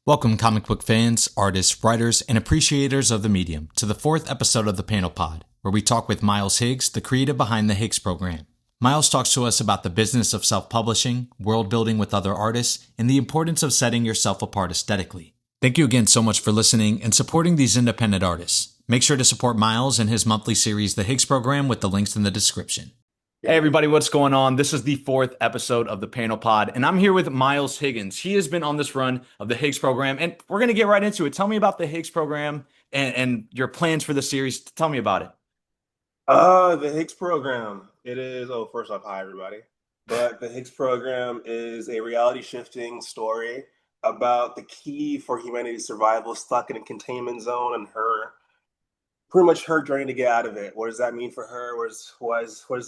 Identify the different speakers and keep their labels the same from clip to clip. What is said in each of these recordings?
Speaker 1: Welcome, comic book fans, artists, writers, and appreciators of the medium, to the fourth episode of the Panel Pod, where we talk with Myles Higgs, the creator behind the Higgs program. Myles talks to us about the business of self-publishing, world building with other artists, and the importance of setting yourself apart aesthetically. Thank you again so much for listening and supporting these independent artists. Make sure to support Myles and his monthly series, The Higgs Program, with the links in the description. Hey everybody, what's going on? This is the fourth episode of the Panel Pod, and I'm here with Myles Higgins. He has been on this run of the Higgs program, and we're going to get right into it. Tell me about the Higgs program and your plans for the series. Tell me about it.
Speaker 2: The Higgs program. It is, first off, hi everybody. But the Higgs program is a reality shifting story about the key for humanity's survival stuck in a containment zone and pretty much her journey to get out of it. What does that mean for her? What does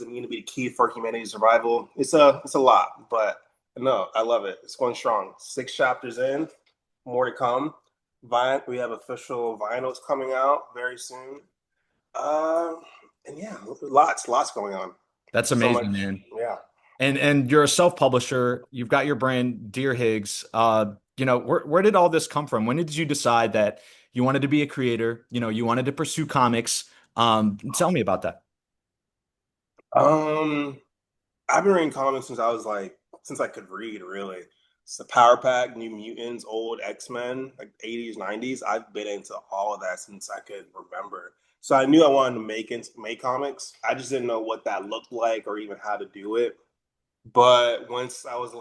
Speaker 2: it mean to be the key for humanity's survival? It's a lot, but no, I love it. It's going strong. 6 chapters in, more to come. We have official vinyls coming out very soon. And yeah, lots going on.
Speaker 1: That's amazing, man.
Speaker 2: Yeah.
Speaker 1: And you're a self-publisher. You've got your brand, Dear Higgs. Where did all this come from? When did you decide that you wanted to be a creator? You wanted to pursue comics. Tell me about that.
Speaker 2: I've been reading comics since I could read, really. It's the Power Pack, New Mutants, old X-Men, like 80s, 90s. I've been into all of that since I could remember. So I knew I wanted to make comics. I just didn't know what that looked like or even how to do it. But once I would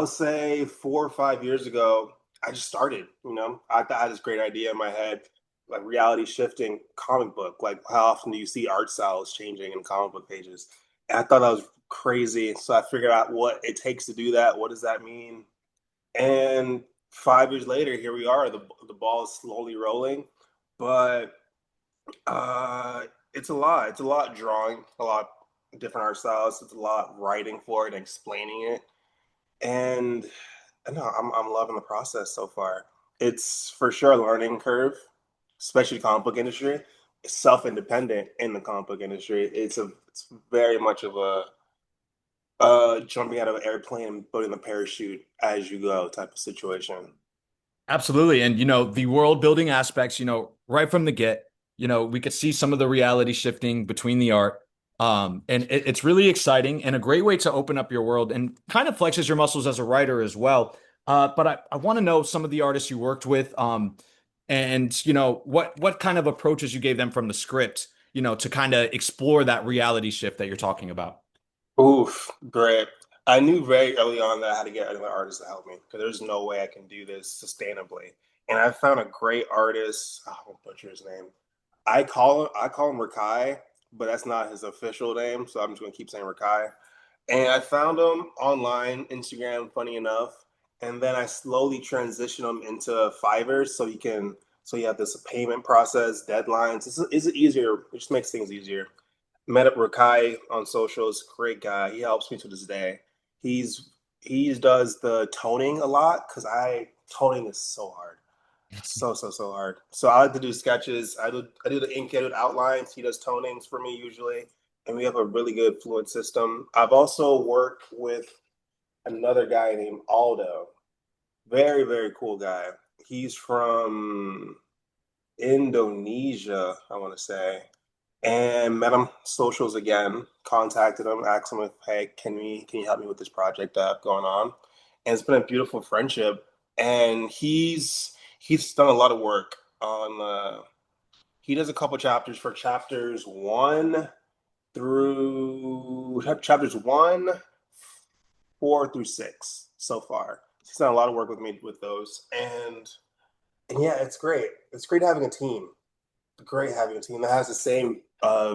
Speaker 2: say 4 or 5 years ago, I just started. I thought I had this great idea in my head, like reality shifting comic book. Like, how often do you see art styles changing in comic book pages? And I thought that was crazy. So I figured out what it takes to do that. What does that mean? And 5 years later, here we are. The ball is slowly rolling, but it's a lot. It's a lot drawing, a lot different art styles. It's a lot writing for it and explaining it. And no, I'm loving the process so far. It's for sure a learning curve, especially comic book industry. It's self-independent in the comic book industry. It's very much of a jumping out of an airplane and putting the parachute as you go type of situation.
Speaker 1: Absolutely. And, the world building aspects, right from the get, we could see some of the reality shifting between the art. And it's really exciting and a great way to open up your world and kind of flexes your muscles as a writer as well. But I want to know some of the artists you worked with, and, what kind of approaches you gave them from the script, to kind of explore that reality shift that you're talking about.
Speaker 2: Oof, great. I knew very early on that I had to get another artist to help me because there's no way I can do this sustainably. And I found a great artist. I won't butcher his name. I call him Rakai, but that's not his official name, so I'm just gonna keep saying Rakai. And I found him online, Instagram, funny enough, and then I slowly transitioned him into Fiverr, so you have this payment process, deadlines. Is it easier? It just makes things easier. Met up Rakai on socials, great guy. He helps me to this day. He does the toning a lot because I toning is so hard, so hard. So I like to do sketches. I do the ink edit outlines. He does tonings for me usually, and we have a really good fluent system. I've also worked with another guy named Aldo. Very cool guy. He's from Indonesia, I want to say, and met him socials again. Contacted him, asked him if, hey, can you help me with this project I have going on? And it's been a beautiful friendship. And he's done a lot of work on. He does a couple chapters for chapters 1, 4 through 6 so far. He's done a lot of work with me with those, and yeah, it's great. It's great having a team. Great having a team that has the same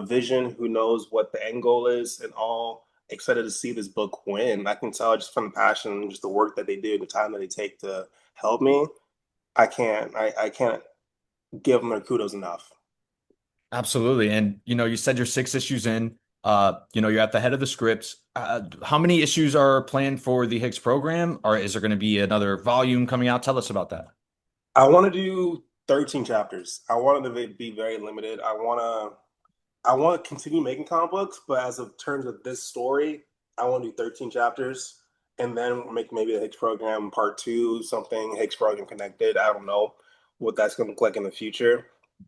Speaker 2: vision, who knows what the end goal is, and all excited to see this book win. I can tell just from the passion and just the work that they do, the time that they take to help me. I can't give them their kudos enough.
Speaker 1: Absolutely. And, you said you're 6 issues in, you're at the head of the scripts. How many issues are planned for the Higgs program? Or is there going to be another volume coming out? Tell us about that.
Speaker 2: I want to do 13 chapters. I want it to be very limited. I want to continue making comic books, but as of terms of this story, I want to do 13 chapters. and then make maybe the Higgs program part two, something Higgs program connected. I don't know what that's going to look like in the future,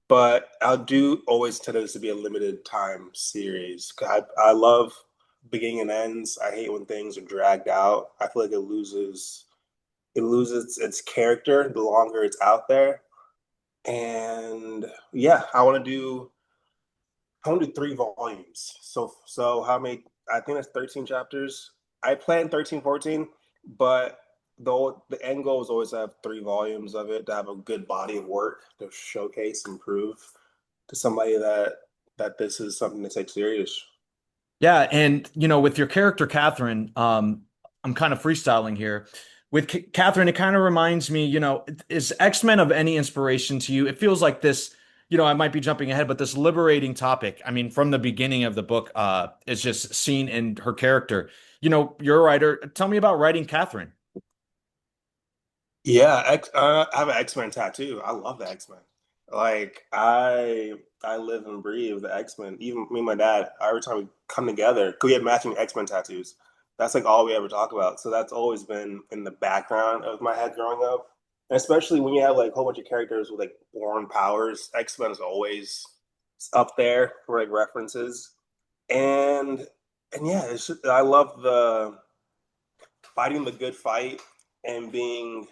Speaker 2: but I'll do always tend this to be a limited time series. I love beginning and ends. I hate when things are dragged out. I feel like it loses its character the longer it's out there. And yeah, I want to do 3 volumes. So how many? I think that's 13 chapters. I planned 13, 14, but the end goal is always to have 3 volumes of it to have a good body of work to showcase and prove to somebody that this is something to take serious.
Speaker 1: Yeah, and with your character Catherine, I'm kind of freestyling here. With Catherine, it kind of reminds me, is X-Men of any inspiration to you? It feels like this, I might be jumping ahead, but this liberating topic, I mean, from the beginning of the book, is just seen in her character. You're a writer. Tell me about writing Catherine.
Speaker 2: Yeah, I have an X-Men tattoo. I love the X-Men. Like I live and breathe the X-Men. Even me and my dad, every time we come together, 'cause we have matching X-Men tattoos. That's like all we ever talk about. So that's always been in the background of my head growing up. And especially when you have like a whole bunch of characters with like born powers, X-Men is always up there for like references. And and yeah, I love the fighting the good fight and being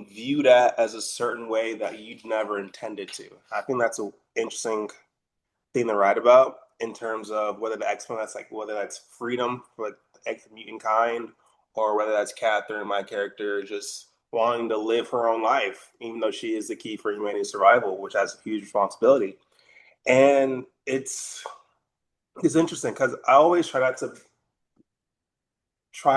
Speaker 2: viewed at as a certain way that you'd never intended to. I think that's an interesting thing to write about in terms of whether the X Men, that's like whether that's freedom for like the X mutant kind, or whether that's Catherine, my character, just wanting to live her own life, even though she is the key for humanity's survival, which has a huge responsibility. And it's interesting because I always try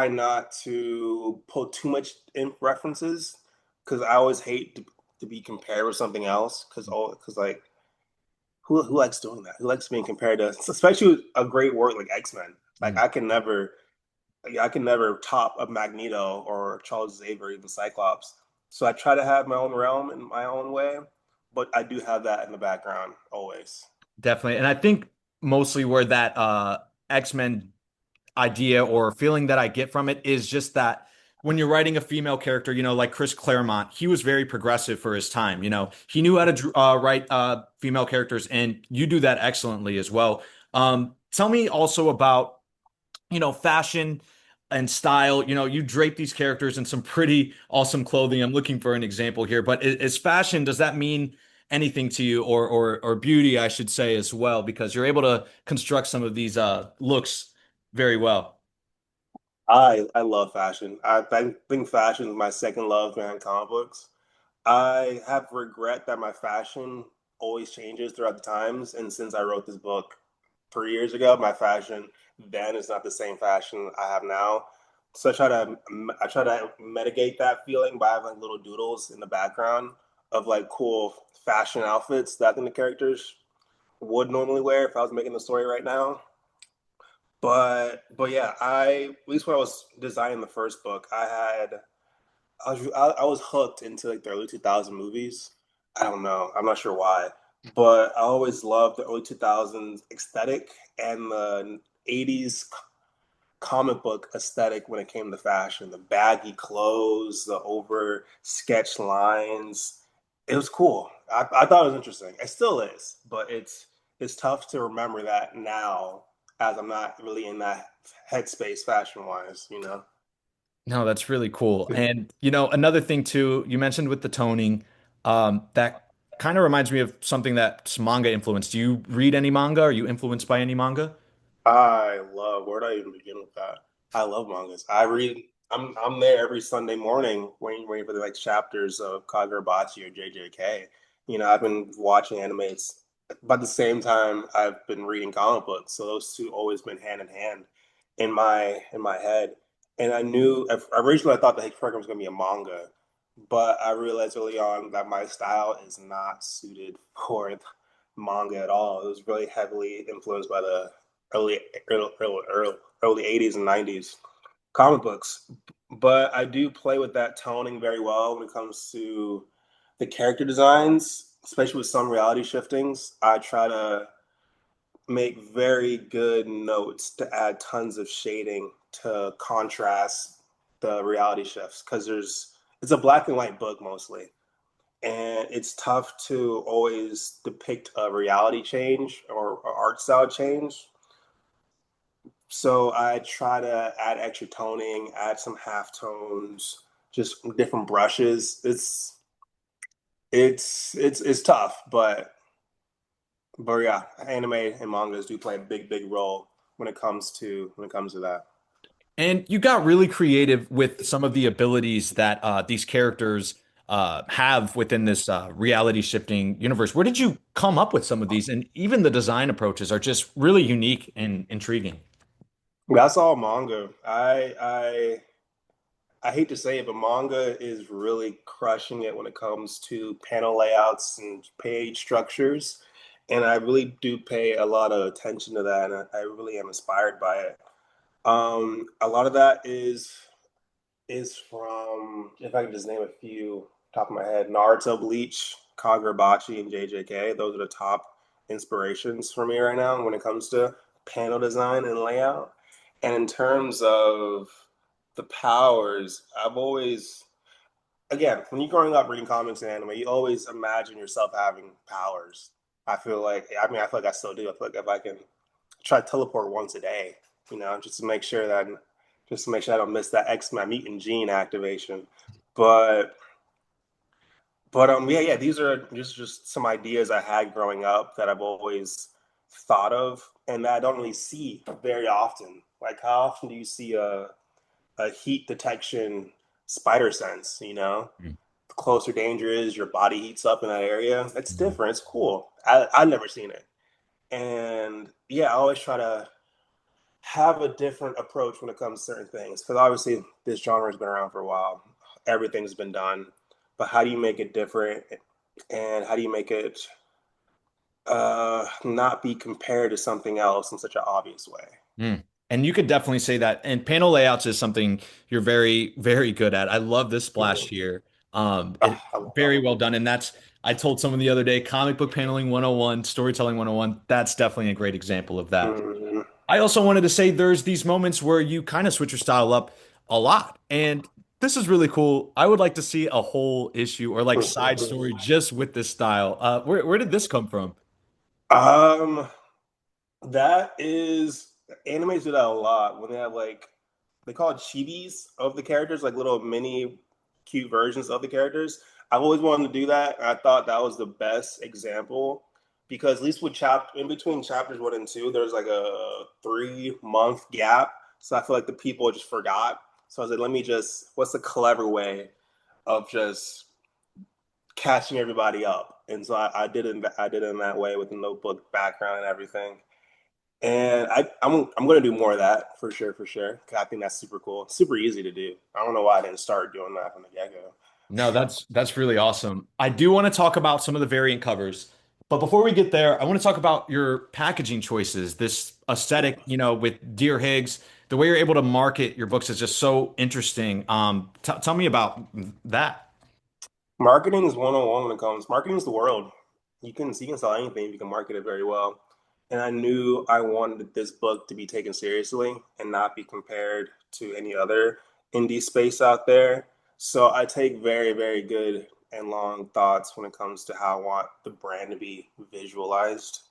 Speaker 2: not to put too much in references because I always hate to be compared with something else because like who likes doing that? Who likes being compared to especially with a great work like X-Men? Like I can never top a Magneto or Charles Xavier or even Cyclops. So I try to have my own realm in my own way, but I do have that in the background always.
Speaker 1: Definitely. And I think mostly where that X-Men idea or feeling that I get from it is just that when you're writing a female character, like Chris Claremont, he was very progressive for his time. He knew how to write female characters, and you do that excellently as well. Tell me also about, fashion and style. You drape these characters in some pretty awesome clothing. I'm looking for an example here, but is fashion, does that mean anything to you, or beauty, I should say, as well, because you're able to construct some of these looks very well.
Speaker 2: I love fashion. I think fashion is my second love behind comic books. I have regret that my fashion always changes throughout the times, and since I wrote this book 3 years ago, my fashion then is not the same fashion I have now. So I try to mitigate that feeling by having like little doodles in the background of like cool fashion outfits that I think the characters would normally wear if I was making the story right now. But yeah, at least when I was designing the first book, I was hooked into like the early 2000 movies. I don't know. I'm not sure why, but I always loved the early 2000s aesthetic and the 80s comic book aesthetic when it came to fashion. The baggy clothes, the over sketch lines. It was cool. I thought it was interesting. It still is, but it's tough to remember that now as I'm not really in that headspace fashion wise.
Speaker 1: No, that's really cool. And another thing too, you mentioned with the toning, that kind of reminds me of something that's manga influenced. Do you read any manga? Are you influenced by any manga?
Speaker 2: Where do I even begin with that? I love mangas. I read. I'm there every Sunday morning waiting for the like chapters of Kagurabachi or JJK. I've been watching animes, but at the same time, I've been reading comic books. So those two always been hand in hand in my head. And I knew originally I thought the Higgs program was going to be a manga, but I realized early on that my style is not suited for manga at all. It was really heavily influenced by the early early 80s and 90s comic books. But I do play with that toning very well when it comes to the character designs, especially with some reality shiftings. I try to make very good notes to add tons of shading to contrast the reality shifts because it's a black and white book mostly, and it's tough to always depict a reality change or art style change. So I try to add extra toning, add some half tones, just different brushes. It's tough, but yeah, anime and mangas do play a big role when it comes to that.
Speaker 1: And you got really creative with some of the abilities that these characters have within this reality shifting universe. Where did you come up with some of these? And even the design approaches are just really unique and intriguing.
Speaker 2: That's all manga. I hate to say it, but manga is really crushing it when it comes to panel layouts and page structures. And I really do pay a lot of attention to that, and I really am inspired by it. A lot of that is from, if I can just name a few top of my head, Naruto, Bleach, Kagurabachi, and JJK. Those are the top inspirations for me right now when it comes to panel design and layout. And in terms of the powers, I've always, again, when you're growing up reading comics and anime, you always imagine yourself having powers. I feel like I still do. I feel like if I can try to teleport once a day, just to make sure that I don't miss that X my mutant gene activation. But yeah, these are just some ideas I had growing up that I've always thought of and that I don't really see very often. Like how often do you see a heat detection spider sense, The closer danger is, your body heats up in that area. It's
Speaker 1: Mhm.
Speaker 2: different. It's cool. I've never seen it. And yeah, I always try to have a different approach when it comes to certain things because obviously this genre has been around for a while. Everything's been done, but how do you make it different, and how do you make it not be compared to something else in such an obvious way?
Speaker 1: Mm. And you could definitely say that. And panel layouts is something you're very, very good at. I love this splash
Speaker 2: Mhm.
Speaker 1: here.
Speaker 2: Ah,
Speaker 1: It
Speaker 2: I love that
Speaker 1: very
Speaker 2: one.
Speaker 1: well done. And that's I told someone the other day, comic book paneling 101, storytelling 101. That's definitely a great example of that.
Speaker 2: Mhm.
Speaker 1: I also wanted to say there's these moments where you kind of switch your style up a lot. And this is really cool. I would like to see a whole issue or like side story just with this style. Where did this come from?
Speaker 2: um, that is animes do that a lot when they have like they call it chibis of the characters, like little mini cute versions of the characters. I've always wanted to do that. And I thought that was the best example because at least with chapter in between chapters 1 and 2, there's like a 3 month gap. So I feel like the people just forgot. So I was like, let me just what's a clever way of just catching everybody up? And so I did it in that way with the notebook background and everything. And I'm gonna do more of that for sure, for sure. 'Cause I think that's super cool, super easy to do. I don't know why I didn't start doing that from the get go.
Speaker 1: No, that's really awesome. I do want to talk about some of the variant covers, but before we get there, I want to talk about your packaging choices. This aesthetic, with Dear Higgs, the way you're able to market your books is just so interesting. Tell me about that.
Speaker 2: Marketing is 101 when it comes. Marketing is the world. You can sell anything if you can market it very well. And I knew I wanted this book to be taken seriously and not be compared to any other indie space out there. So I take very good and long thoughts when it comes to how I want the brand to be visualized.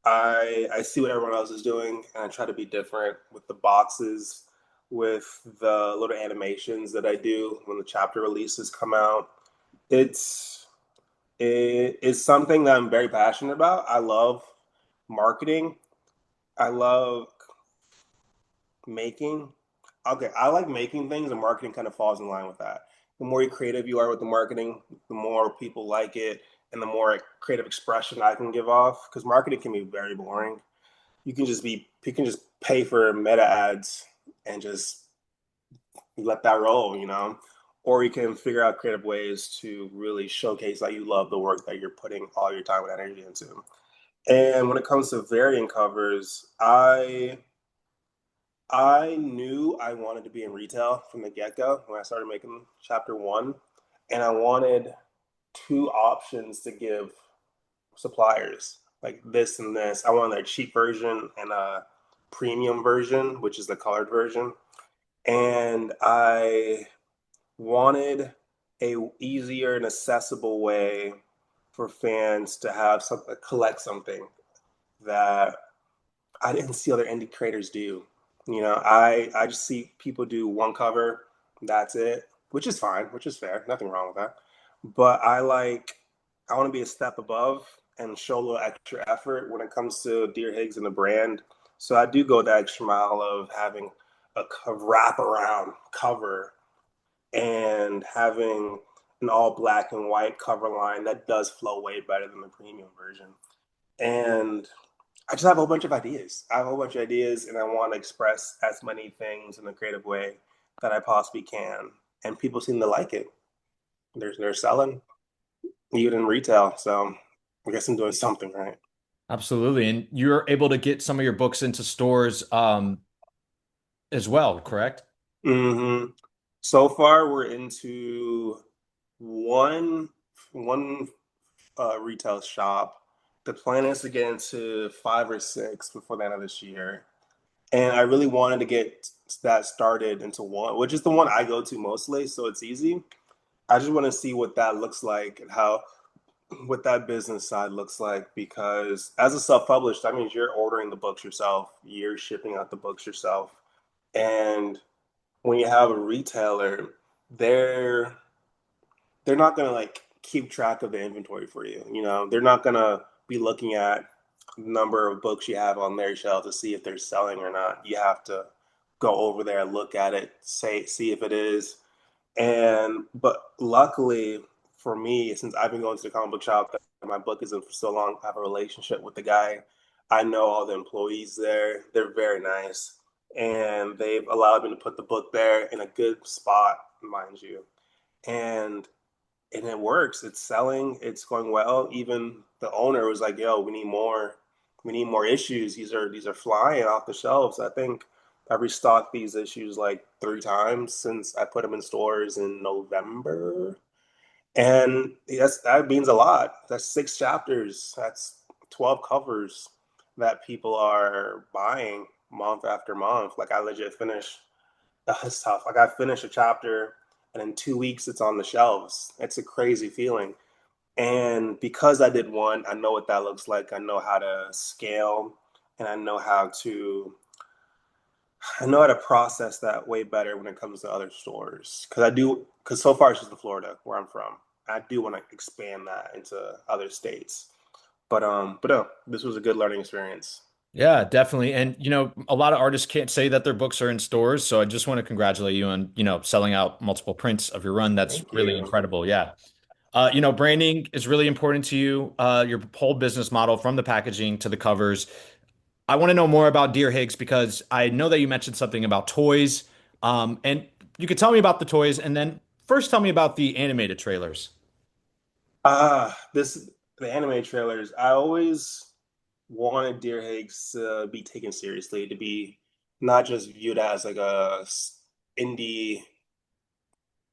Speaker 2: I see what everyone else is doing, and I try to be different with the boxes, with the little animations that I do when the chapter releases come out. It's it is something that I'm very passionate about. I love marketing. I love making. Okay, I like making things, and marketing kind of falls in line with that. The more creative you are with the marketing, the more people like it, and the more creative expression I can give off. Because marketing can be very boring. You can just pay for meta ads and just let that roll, or you can figure out creative ways to really showcase that you love the work that you're putting all your time and energy into. And when it comes to variant covers, I knew I wanted to be in retail from the get-go when I started making chapter 1, and I wanted two options to give suppliers. like this and this. I wanted a cheap version and a premium version, which is the colored version. And I wanted a easier and accessible way for fans to have something, collect something that I didn't see other indie creators do. I just see people do one cover, that's it, which is fine, which is fair, nothing wrong with that. But I want to be a step above and show a little extra effort when it comes to Dear Higgs and the brand. So I do go the extra mile of having a wraparound cover and having an all black and white cover line that does flow way better than the premium version. And I just have a whole bunch of ideas. I have a whole bunch of ideas, and I want to express as many things in a creative way that I possibly can. And people seem to like it. They're selling, even in retail. So I guess I'm doing something right.
Speaker 1: Absolutely. And you're able to get some of your books into stores as well, correct?
Speaker 2: hmm So far, we're into one one retail shop. The plan is to get into five or six before the end of this year. And I really wanted to get that started into one, which is the one I go to mostly, so it's easy. I just want to see what that looks like and how what that business side looks like because as a self-published, that means you're ordering the books yourself, you're shipping out the books yourself. And when you have a retailer, they're they're not gonna like keep track of the inventory for you. They're not gonna be looking at the number of books you have on their shelf to see if they're selling or not. You have to go over there, look at it, see if it is. And but luckily for me, since I've been going to the comic book shop and my book isn't for so long, I have a relationship with the guy. I know all the employees there. They're very nice. And they've allowed me to put the book there in a good spot, mind you. And it works. It's selling. It's going well. Even the owner was like, "Yo, we need more. We need more issues. These are flying off the shelves." I think I restocked these issues like three times since I put them in stores in November, and that means a lot. That's six chapters. That's 12 covers that people are buying month after month. Like I legit finish. It's tough. Like I finish a chapter, and in 2 weeks it's on the shelves. It's a crazy feeling. And because I did one, I know what that looks like. I know how to scale, and I know how to process that way better when it comes to other stores. Because so far it's just in Florida where I'm from. I do want to expand that into other states. But no, this was a good learning experience.
Speaker 1: Yeah, definitely. And a lot of artists can't say that their books are in stores, so I just want to congratulate you on, selling out multiple prints of your run. That's
Speaker 2: Thank
Speaker 1: really
Speaker 2: you.
Speaker 1: incredible. Yeah. Branding is really important to you. Your whole business model from the packaging to the covers. I want to know more about Dear Higgs because I know that you mentioned something about toys. And you could tell me about the toys and then first tell me about the animated trailers.
Speaker 2: This the anime trailers. I always wanted Deer Higgs to be taken seriously, to be not just viewed as like indie,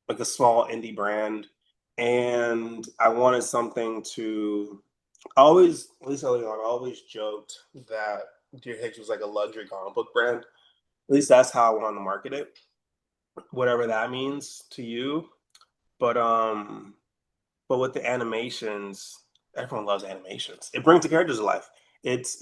Speaker 2: like a small indie brand. And I wanted something to I always, at least early on, I always joked that Deer Higgs was like a luxury comic book brand. At least that's how I wanted to market it, whatever that means to you. But but with the animations, everyone loves animations. It brings the characters to life. It's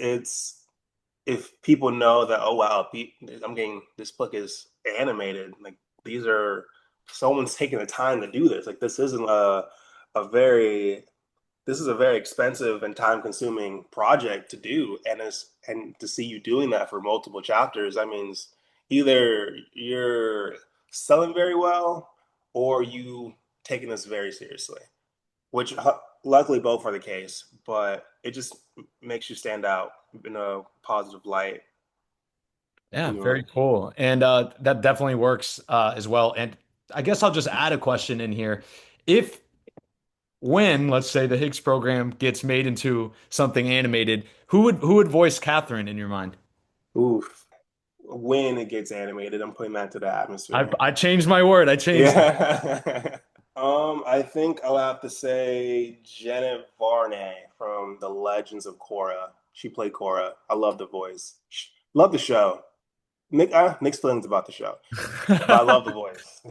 Speaker 2: if people know that, oh wow, I'm getting this book is animated. Like these are someone's taking the time to do this. Like a very this is a very expensive and time consuming project to do, and to see you doing that for multiple chapters, that means either you're selling very well or you taking this very seriously, which luckily both are the case, but it just makes you stand out in a positive light
Speaker 1: Yeah,
Speaker 2: when you
Speaker 1: very cool. And that definitely works as well. And I guess I'll just add a question in here. If when, let's say, the Higgs program gets made into something animated, who would voice Catherine in your mind?
Speaker 2: oof, when it gets animated, I'm putting that to the
Speaker 1: I
Speaker 2: atmosphere.
Speaker 1: I changed my word. I changed it.
Speaker 2: Yeah. I think I'll have to say Janet Varney from The Legends of Korra. She played Korra. I love the voice. Love the show. Mixed feelings about the show, but I love the voice.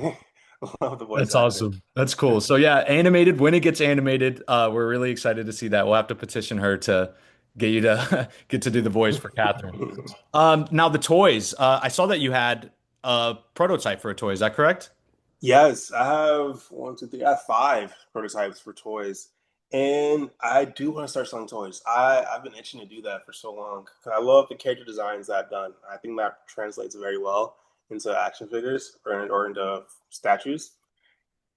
Speaker 2: Love the voice
Speaker 1: That's
Speaker 2: acting.
Speaker 1: awesome. That's cool. So yeah, animated, when it gets animated, we're really excited to see that. We'll have to petition her to get you to get to do the voice for Catherine. Now the toys. I saw that you had a prototype for a toy. Is that correct?
Speaker 2: Yes, I have one, two, three. I have five prototypes for toys, and I do want to start selling toys. I've been itching to do that for so long. 'Cause I love the character designs that I've done. I think that translates very well into action figures or into statues.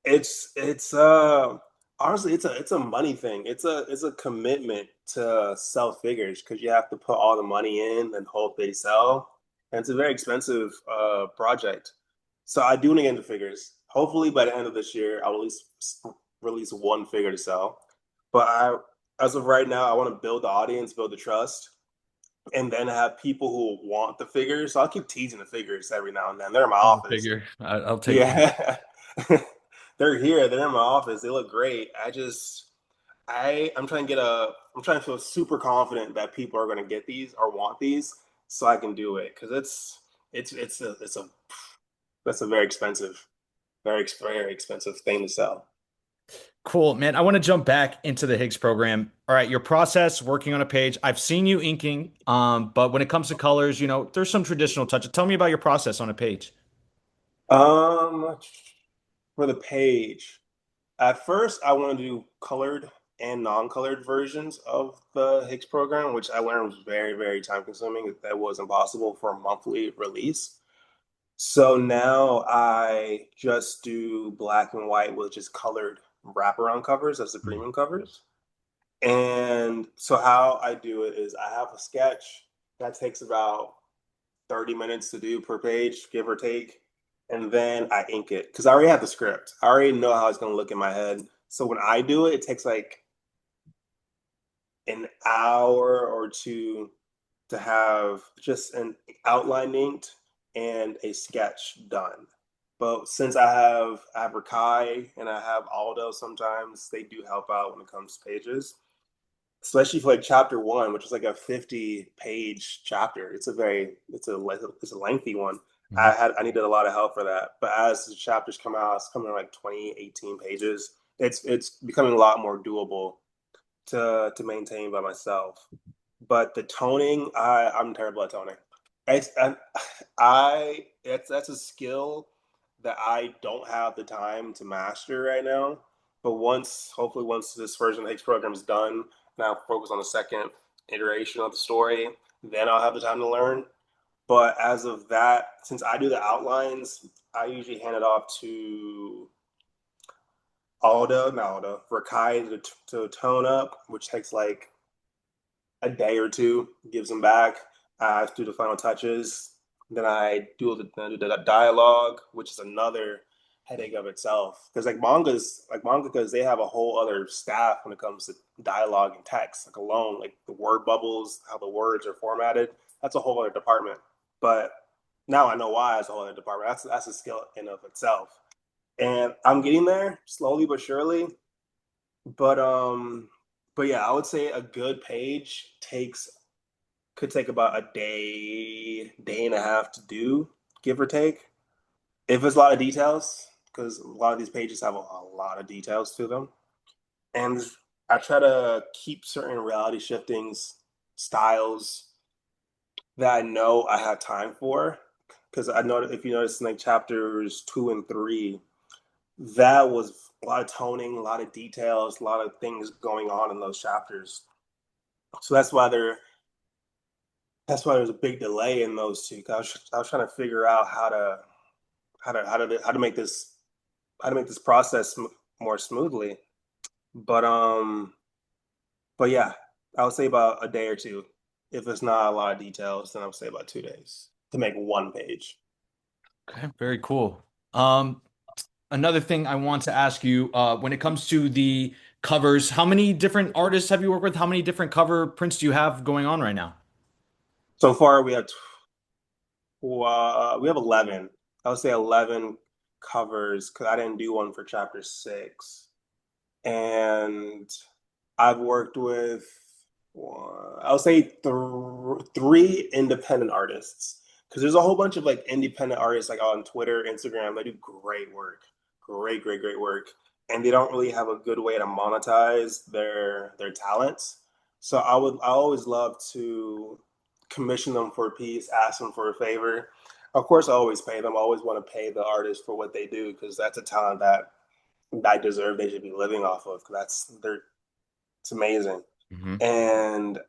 Speaker 2: It's honestly it's a money thing. It's a commitment to sell figures because you have to put all the money in and hope they sell. And it's a very expensive project. So I do want to get into figures. Hopefully by the end of this year, I'll at least release one figure to sell. But as of right now, I want to build the audience, build the trust, and then have people who want the figures. So I'll keep teasing the figures every now and then. They're in my
Speaker 1: Love the
Speaker 2: office.
Speaker 1: figure. I'll take one.
Speaker 2: Yeah. They're here. They're in my office. They look great. I'm trying to I'm trying to feel super confident that people are going to get these or want these so I can do it because it's a that's a very expensive, very expensive thing to sell.
Speaker 1: Cool, man. I want to jump back into the Higgs program. All right, your process working on a page. I've seen you inking, but when it comes to colors, there's some traditional touches. Tell me about your process on a page.
Speaker 2: Um, for the page, at first I wanted to do colored and non-colored versions of the Higgs program, which I learned was very time consuming. That was impossible for a monthly release. So now I just do black and white with just colored wraparound covers as the premium covers. And so how I do it is I have a sketch that takes about 30 minutes to do per page, give or take. And then I ink it because I already have the script. I already know how it's going to look in my head. So when I do it, it takes like an hour or two to have just an outline inked and a sketch done. But since I have Rakai and I have Aldo sometimes, they do help out when it comes to pages. Especially for like chapter one, which is like a 50-page chapter. It's a lengthy one.
Speaker 1: Mhm.
Speaker 2: I needed a lot of help for that. But as the chapters come out, it's coming like 20, 18 pages. It's becoming a lot more doable to maintain by myself. But the toning, I'm terrible at toning. It's I that's a skill that I don't have the time to master right now. But hopefully, once this version of the Higgs program is done, and I'll focus on the second iteration of the story, then I'll have the time to learn. But as of that, since I do the outlines, I usually hand it off to not Aldo, Rakai to tone up, which takes like a day or two, gives them back. I do the final touches. Then I do the dialogue, which is another headache of itself. Because like manga, because they have a whole other staff when it comes to dialogue and text, like alone, like the word bubbles, how the words are formatted. That's a whole other department. But now I know why it's a whole other department. That's a skill in of itself. And I'm getting there slowly but surely. But but yeah, I would say a good page takes could take about a day and a half to do, give or take. If it's a lot of details, because a lot of these pages have a lot of details to them. And I try to keep certain reality shiftings, styles that I know I have time for. Because I know if you notice in like chapters 2 and 3, that was a lot of toning, a lot of details, a lot of things going on in those chapters. So that's why there's a big delay in those two. I was trying to figure out how to make this process more smoothly. But yeah, I would say about a day or two. If it's not a lot of details, then I would say about 2 days to make one page.
Speaker 1: Okay, very cool. Another thing I want to ask you, when it comes to the covers, how many different artists have you worked with? How many different cover prints do you have going on right now?
Speaker 2: So far, we have 11. I would say 11 covers because I didn't do one for chapter 6. And I've worked with, I'll say three independent artists because there's a whole bunch of like independent artists like on Twitter, Instagram. They do great work, great work, and they don't really have a good way to monetize their talents. So I always love to commission them for a piece, ask them for a favor. Of course, I always pay them. I always want to pay the artist for what they do because that's a talent that I deserve. They should be living off of. It's amazing.
Speaker 1: Hmm.
Speaker 2: And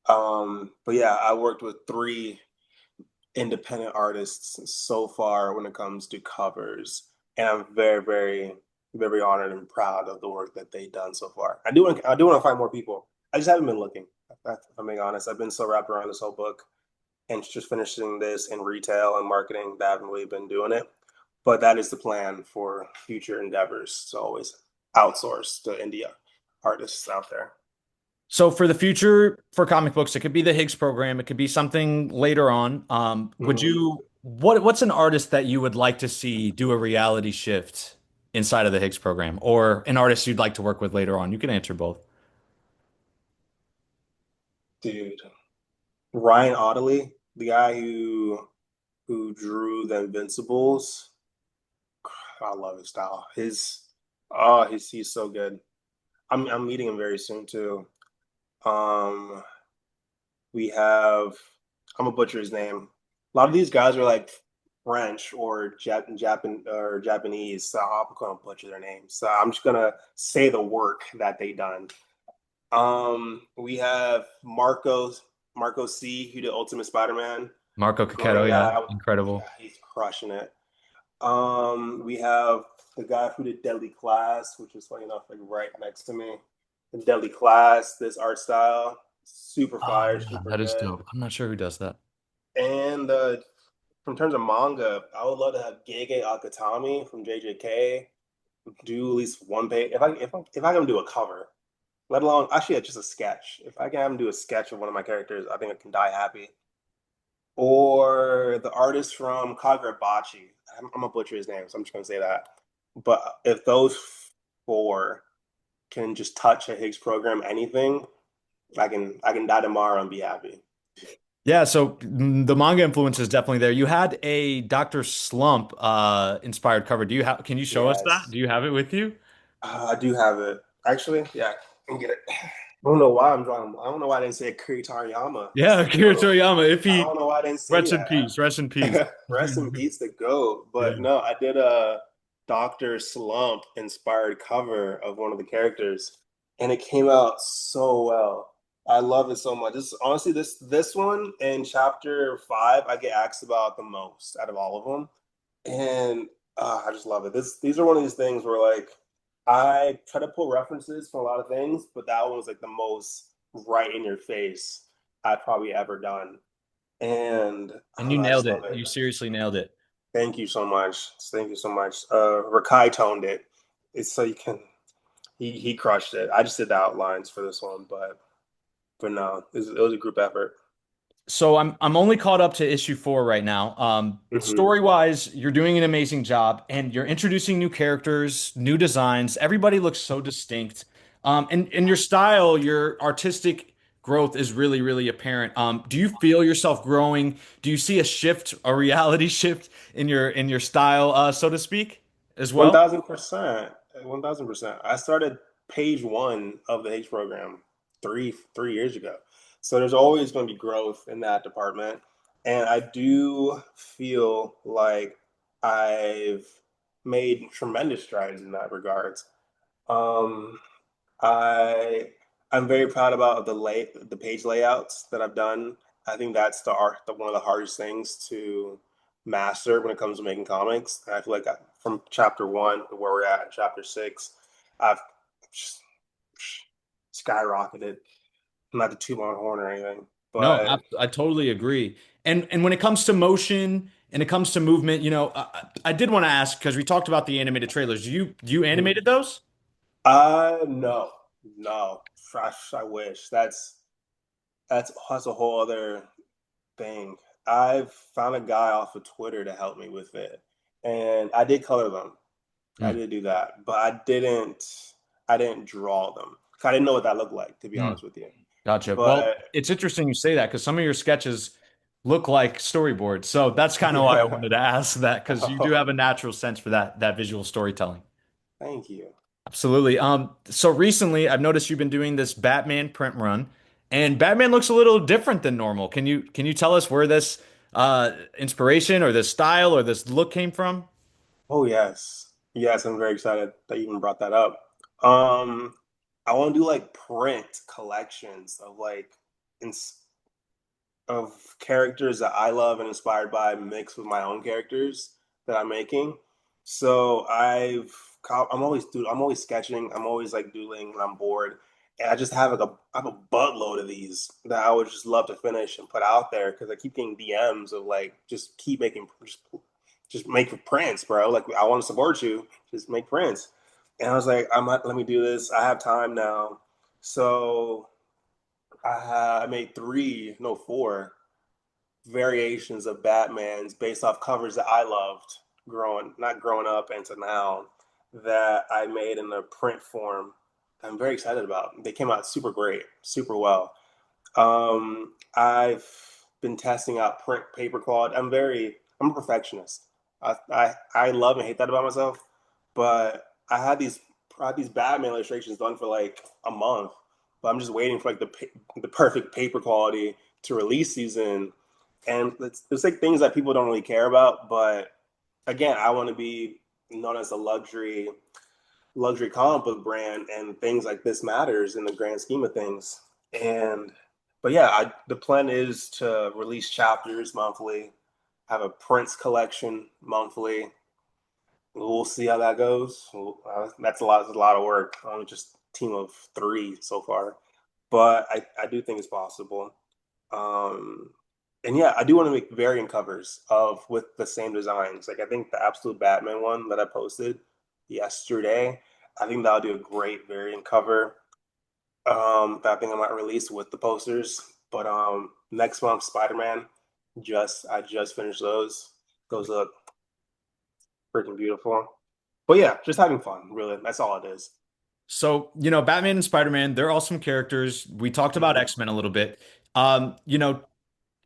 Speaker 2: but yeah, I worked with three independent artists so far when it comes to covers, and I'm very honored and proud of the work that they've done so far. I do want to find more people. I just haven't been looking. If I'm being honest, I've been so wrapped around this whole book and just finishing this in retail and marketing that I haven't really been doing it. But that is the plan for future endeavors to always outsource to India artists out there.
Speaker 1: So for the future for comic books, it could be the Higgs program, it could be something later on. Would
Speaker 2: Mhm.
Speaker 1: you what's an artist that you would like to see do a reality shift inside of the Higgs program, or an artist you'd like to work with later on? You can answer both.
Speaker 2: Dude, Ryan Ottley, the guy who drew the Invincibles. I love his style. He's so good. I'm meeting him very soon too. Um, we have I'm gonna butcher his name. A lot of these guys are like French or Japanese, so I'm gonna butcher their names. So I'm just gonna say the work that they done. We have Marco C, who did Ultimate Spider-Man.
Speaker 1: Marco
Speaker 2: Great
Speaker 1: Cacchetto, yeah,
Speaker 2: guy.
Speaker 1: incredible.
Speaker 2: Yeah, he's crushing it. We have the guy who did Deadly Class, which is funny enough, like right next to me. The Deadly Class, this art style, super
Speaker 1: Oh
Speaker 2: fire,
Speaker 1: yeah,
Speaker 2: super
Speaker 1: that is
Speaker 2: good.
Speaker 1: dope. I'm not sure who does that.
Speaker 2: And from terms of manga, I would love to have Gege Akutami from JJK do at least one page. If I can do a cover, let alone actually just a sketch. If I can have him do a sketch of one of my characters, I think I can die happy. Or the artist from Kagurabachi. I'm gonna butcher his name, so I'm just gonna say that. But if those four can just touch a Higgs program, anything, I can die tomorrow and be happy.
Speaker 1: Yeah, so the manga influence is definitely there. You had a Dr. Slump inspired cover. Can you show us that?
Speaker 2: Yes,
Speaker 1: Do you have it with you?
Speaker 2: I do have it. Actually, yeah, I can get it. I don't know why I'm drawing. I don't know why I didn't say Kuritariyama. That's
Speaker 1: Yeah,
Speaker 2: the
Speaker 1: Akira
Speaker 2: goat.
Speaker 1: Toriyama. If
Speaker 2: I
Speaker 1: he
Speaker 2: don't know why I didn't say
Speaker 1: rest in peace, rest in peace.
Speaker 2: that. Rest in peace, the goat.
Speaker 1: Yeah.
Speaker 2: But no, I did a Doctor Slump inspired cover of one of the characters, and it came out so well. I love it so much. This honestly, this one in chapter 5, I get asked about the most out of all of them, and I just love it. These are one of these things where like I try to pull references from a lot of things, but that one was like the most right in your face I've probably ever done. And
Speaker 1: And you
Speaker 2: I just
Speaker 1: nailed
Speaker 2: love
Speaker 1: it.
Speaker 2: it.
Speaker 1: You seriously nailed it.
Speaker 2: Thank you so much. Thank you so much. Rakai toned it. It's so you can he crushed it. I just did the outlines for this one, but no, it was a group effort.
Speaker 1: So I'm only caught up to issue 4 right now.
Speaker 2: Hmm.
Speaker 1: Story wise, you're doing an amazing job, and you're introducing new characters, new designs. Everybody looks so distinct. And your style, your artistic growth is really apparent. Do you feel yourself growing? Do you see a shift, a reality shift in your style, so to speak, as
Speaker 2: One
Speaker 1: well?
Speaker 2: thousand percent. 1000%. I started page one of the H program three years ago. So there's always going to be growth in that department. And I do feel like I've made tremendous strides in that regards. Um, I I'm very proud about the page layouts that I've done. I think that's one of the hardest things to master when it comes to making comics. And I feel like from chapter 1 to where we're at in chapter 6, I've just skyrocketed. Not to toot my own horn or anything,
Speaker 1: No,
Speaker 2: but
Speaker 1: I totally agree. And when it comes to motion and it comes to movement, I did want to ask because we talked about the animated trailers. Do you animated those?
Speaker 2: no, no. I wish that's a whole other thing. I've found a guy off of Twitter to help me with it. and I did color them. I
Speaker 1: Mm,
Speaker 2: did do that, but I didn't draw them. I didn't know what that looked like, to be
Speaker 1: mm.
Speaker 2: honest with you.
Speaker 1: Gotcha. Well,
Speaker 2: But
Speaker 1: it's interesting you say that because some of your sketches look like storyboards. So that's kind of why I
Speaker 2: yeah.
Speaker 1: wanted to ask that because you do have a
Speaker 2: Oh,
Speaker 1: natural sense for that visual storytelling.
Speaker 2: thank you.
Speaker 1: Absolutely. So recently I've noticed you've been doing this Batman print run, and Batman looks a little different than normal. Can you tell us where this inspiration or this style or this look came from?
Speaker 2: Oh yes. Yes, I'm very excited that you even brought that up. Um, I want to do like print collections of ins of characters that I love and inspired by mixed with my own characters that I'm making. So I'm always sketching, I'm always like doodling when I'm bored. And I just have I have a buttload of these that I would just love to finish and put out there because I keep getting DMs of like just keep making just make prints, bro. Like I want to support you, just make prints. And I was like, let me do this. I have time now. So I made three, no, four variations of Batman's based off covers that I loved not growing up and to now that I made in a print form. I'm very excited about. They came out super great, super well. I've been testing out print paper quality. I'm a perfectionist. I love and hate that about myself, but I had these Batman illustrations done for like a month, but I'm just waiting for like the perfect paper quality to release these in. And it's like things that people don't really care about, but again, I want to be known as a luxury comic book brand, and things like this matters in the grand scheme of things. And but yeah, the plan is to release chapters monthly, have a Prince collection monthly. We'll see how that goes. That's a lot of work. I'm just a team of three so far, but I do think it's possible. Um, and yeah, I do want to make variant covers of with the same designs. Like I think the Absolute Batman one that I posted yesterday, I think that'll do a great variant cover. That I think I might release with the posters. But next month, Spider-Man, I just finished those. Those look freaking beautiful. But yeah, just having fun, really. That's all it is.
Speaker 1: So, Batman and Spider-Man, they're awesome characters. We talked about
Speaker 2: Mhm.
Speaker 1: X-Men a little bit.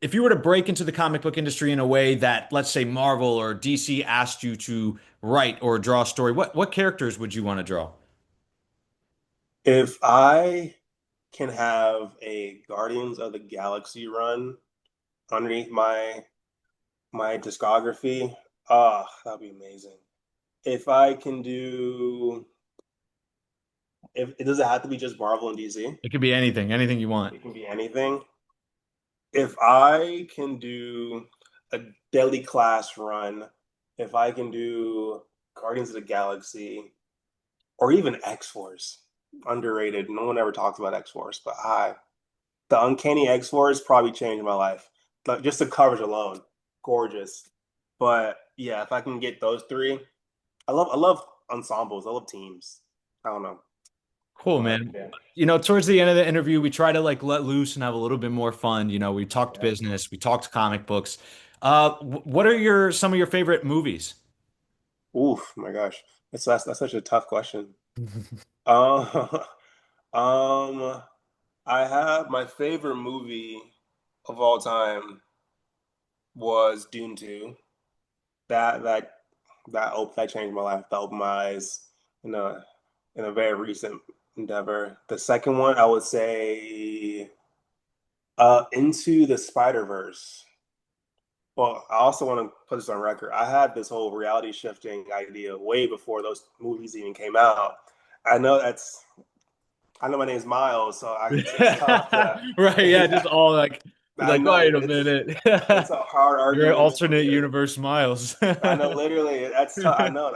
Speaker 1: If you were to break into the comic book industry in a way that, let's say, Marvel or DC asked you to write or draw a story, what characters would you want to draw?
Speaker 2: If I can have a Guardians of the Galaxy run underneath my discography, that'd be amazing. If I can do, if it doesn't have to be just Marvel and DC,
Speaker 1: It could be anything you want.
Speaker 2: it can be anything. If I can do a Deadly Class run, if I can do Guardians of the Galaxy, or even X Force, underrated. No one ever talks about X Force, but the Uncanny X Force probably changed my life. But just the covers alone, gorgeous. But yeah, if I can get those three, I love ensembles. I love teams. I don't know,
Speaker 1: Cool,
Speaker 2: but
Speaker 1: man.
Speaker 2: yeah,
Speaker 1: Towards the end of the interview, we try to like let loose and have a little bit more fun. We talked
Speaker 2: yeah.
Speaker 1: business, we talked comic books. What are some of your favorite movies?
Speaker 2: Oof, my gosh, that's such a tough question. Um, um, I have my favorite movie of all time was Dune 2. That that that changed my life. That opened my eyes in a very recent endeavor. The second one, I would say, Into the Spider-Verse. Well, I also want to put this on record. I had this whole reality shifting idea way before those movies even came out. I know that's I know my name's Myles, so it's tough to
Speaker 1: Right, yeah, just
Speaker 2: yeah.
Speaker 1: all like you're
Speaker 2: I
Speaker 1: like,
Speaker 2: know
Speaker 1: wait a minute.
Speaker 2: it's a hard
Speaker 1: You're an
Speaker 2: argument for
Speaker 1: alternate
Speaker 2: me to
Speaker 1: universe Miles.
Speaker 2: I know, literally, that's tough. I know,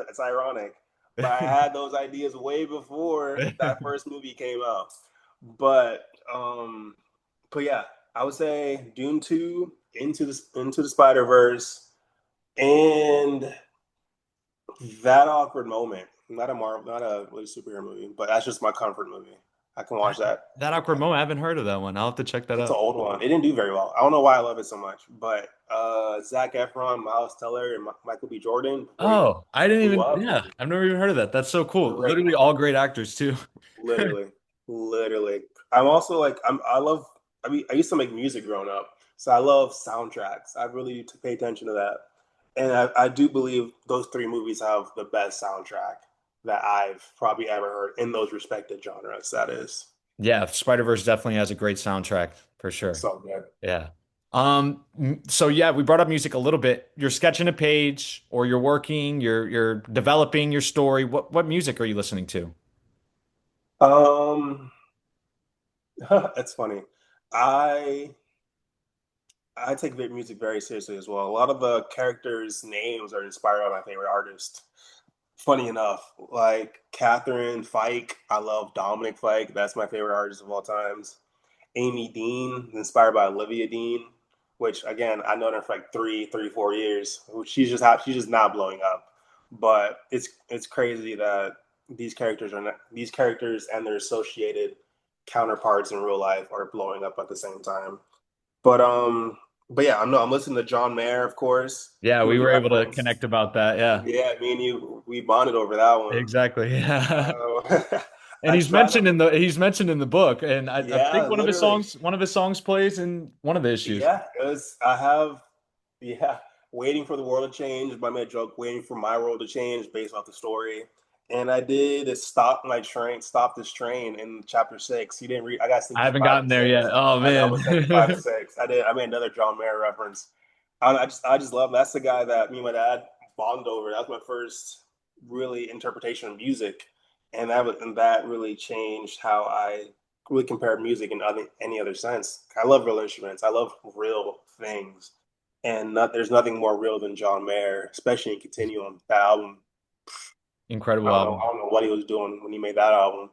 Speaker 2: it's ironic, but I had those ideas way before that first movie came out. But, um, but yeah, I would say Dune 2, Into the Spider Verse, and that awkward moment. Not a really superhero movie, but that's just my comfort movie. I can watch that.
Speaker 1: That awkward moment, I haven't heard of that one. I'll have to check that
Speaker 2: It's an
Speaker 1: out.
Speaker 2: old one. It didn't do very well. I don't know why I love it so much, but Zac Efron, Miles Teller, and Michael B. Jordan, great.
Speaker 1: Oh, I didn't even,
Speaker 2: Love
Speaker 1: yeah,
Speaker 2: them.
Speaker 1: I've never even heard of that. That's so cool.
Speaker 2: Great.
Speaker 1: Literally all great actors too.
Speaker 2: Literally, literally. I'm also like I love. I mean, I used to make music growing up, so I love soundtracks. I really pay attention to that, and I do believe those three movies have the best soundtrack that I've probably ever heard in those respected genres. That is
Speaker 1: Yeah, Spider-Verse definitely has a great soundtrack for sure.
Speaker 2: so good.
Speaker 1: Yeah. So yeah, we brought up music a little bit. You're sketching a page or you're working, you're developing your story. What music are you listening to?
Speaker 2: Um, it's funny. I I take music very seriously as well. A lot of the characters' names are inspired by my favorite artist. Funny enough, like Catherine Fike, I love Dominic Fike. That's my favorite artist of all times. Amy Dean, inspired by Olivia Dean, which again I know her for like 4 years. She's just not blowing up, but it's crazy that these characters and their associated counterparts in real life are blowing up at the same time. But um, but yeah, I'm listening to John Mayer, of course.
Speaker 1: Yeah, we
Speaker 2: Huge
Speaker 1: were able to
Speaker 2: reference.
Speaker 1: connect about that. Yeah,
Speaker 2: Yeah, me and you, we bonded over that one.
Speaker 1: exactly. Yeah. And
Speaker 2: I try to,
Speaker 1: he's mentioned in the book, and I
Speaker 2: yeah,
Speaker 1: think
Speaker 2: literally.
Speaker 1: one of his songs plays in one of the issues.
Speaker 2: Yeah, it was, I have, yeah, waiting for the world to change. By my joke, waiting for my world to change based off the story. And I did a stop this train in chapter six. You didn't read, I got to sneak
Speaker 1: I
Speaker 2: you
Speaker 1: haven't
Speaker 2: five
Speaker 1: gotten
Speaker 2: and
Speaker 1: there yet.
Speaker 2: six.
Speaker 1: Oh
Speaker 2: I know,
Speaker 1: man.
Speaker 2: but sent you five and six. I made another John Mayer reference. I just love, that's the guy that me and my dad bonded over. That was my first really interpretation of music. And that really changed how I really compared music in any other sense. I love real instruments. I love real things, and there's nothing more real than John Mayer, especially in Continuum. That album,
Speaker 1: Incredible
Speaker 2: I
Speaker 1: album.
Speaker 2: don't know what he was doing when he made that album.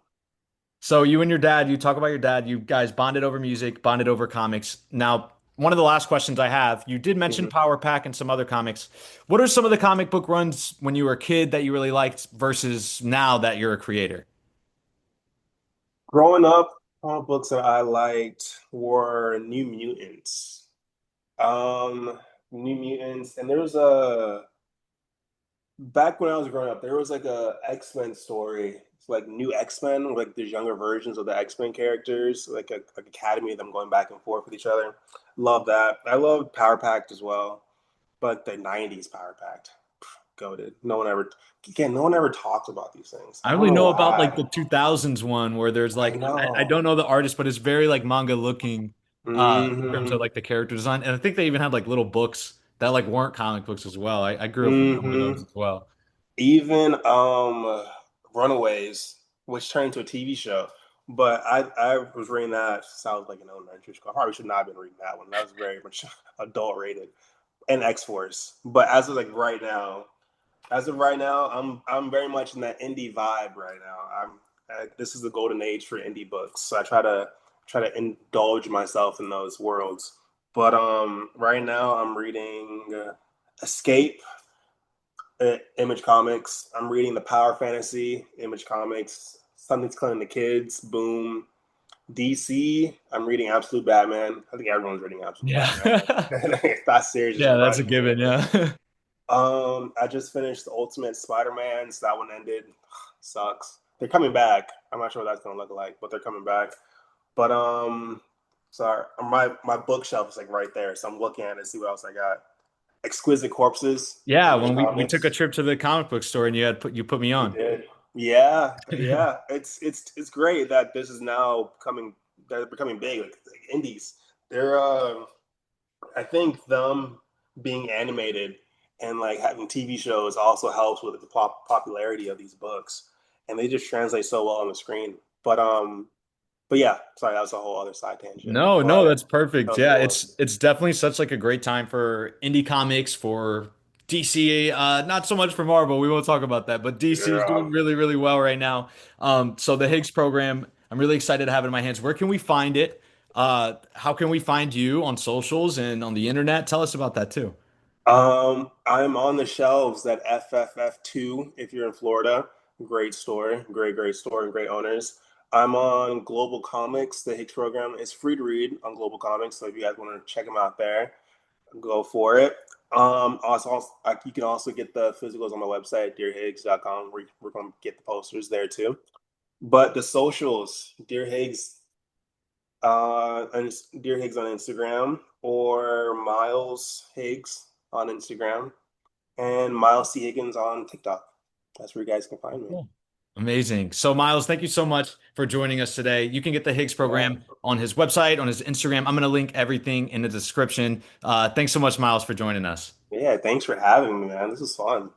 Speaker 1: So you and your dad, you talk about your dad, you guys bonded over music, bonded over comics. Now, one of the last questions I have, you did mention
Speaker 2: Mhm.
Speaker 1: Power Pack and some other comics. What are some of the comic book runs when you were a kid that you really liked versus now that you're a creator?
Speaker 2: Growing up, comic books that I liked were New Mutants. Um, New Mutants, and there was a back when I was growing up, there was like a X-Men story. It's like new X-Men, like there's younger versions of the X-Men characters, like a like academy of them going back and forth with each other. Love that. I love Power Packed as well, but the '90s Power Packed, goated. No one ever talks about these things.
Speaker 1: I
Speaker 2: I don't
Speaker 1: only
Speaker 2: know
Speaker 1: know about like
Speaker 2: why.
Speaker 1: the 2000s one where there's
Speaker 2: I
Speaker 1: like I
Speaker 2: know.
Speaker 1: don't know the artist, but it's very like manga looking in terms of
Speaker 2: Hmm.
Speaker 1: like the character design. And I think they even had like little books that like weren't comic books as well. I grew up with some of those
Speaker 2: Hmm.
Speaker 1: as well.
Speaker 2: Even Runaways, which turned into a TV show. But I was reading that since I was like in elementary school. I probably should not have been reading that one. That was very much adult rated. And X Force. But as of right now, I'm very much in that indie vibe right now. This is the golden age for indie books. So I try to indulge myself in those worlds. But right now I'm reading Escape, Image Comics. I'm reading the Power Fantasy, Image Comics. Something's Killing the Kids, Boom. DC, I'm reading Absolute Batman. I think everyone's reading Absolute Batman.
Speaker 1: Yeah.
Speaker 2: That series is
Speaker 1: Yeah, that's a
Speaker 2: running
Speaker 1: given.
Speaker 2: me.
Speaker 1: Yeah.
Speaker 2: I just finished the Ultimate Spider-Man, so that one ended. Sucks. They're coming back. I'm not sure what that's gonna look like, but they're coming back. But sorry, my bookshelf is like right there, so I'm looking at it to see what else I got. Exquisite Corpses,
Speaker 1: Yeah,
Speaker 2: Image
Speaker 1: when we took a
Speaker 2: Comics.
Speaker 1: trip to the comic book store and you put me
Speaker 2: We
Speaker 1: on.
Speaker 2: did. Yeah, yeah. It's great that this is now coming. They're becoming big, like indies. They're I think them being animated and like having TV shows also helps with the popularity of these books, and they just translate so well on the screen. But yeah, sorry, that was a whole other side tangent.
Speaker 1: No, no,
Speaker 2: But
Speaker 1: that's perfect.
Speaker 2: those are the
Speaker 1: Yeah,
Speaker 2: ones.
Speaker 1: it's definitely such like a great time for indie comics for DC. Not so much for Marvel. We won't talk about that, but DC is
Speaker 2: Yeah.
Speaker 1: doing really, really well right now. So the Higgs program, I'm really excited to have it in my hands. Where can we find it? How can we find you on socials and on the internet? Tell us about that too.
Speaker 2: I'm on the shelves at FFF2 if you're in Florida. Great store, great store, and great owners. I'm on Global Comics. The Higgs program is free to read on Global Comics, so if you guys want to check them out there, go for it. You can also get the physicals on my website, dearhiggs.com. We're going to get the posters there too. But the socials, and Dear Higgs on Instagram or Myles Higgs on Instagram and Myles C. Higgins on TikTok. That's where you guys can find me.
Speaker 1: Cool. Amazing. So, Myles, thank you so much for joining us today. You can get the Higgs
Speaker 2: Yeah.
Speaker 1: program on his website, on his Instagram. I'm going to link everything in the description. Thanks so much, Myles, for joining us.
Speaker 2: Yeah, thanks for having me, man. This is fun.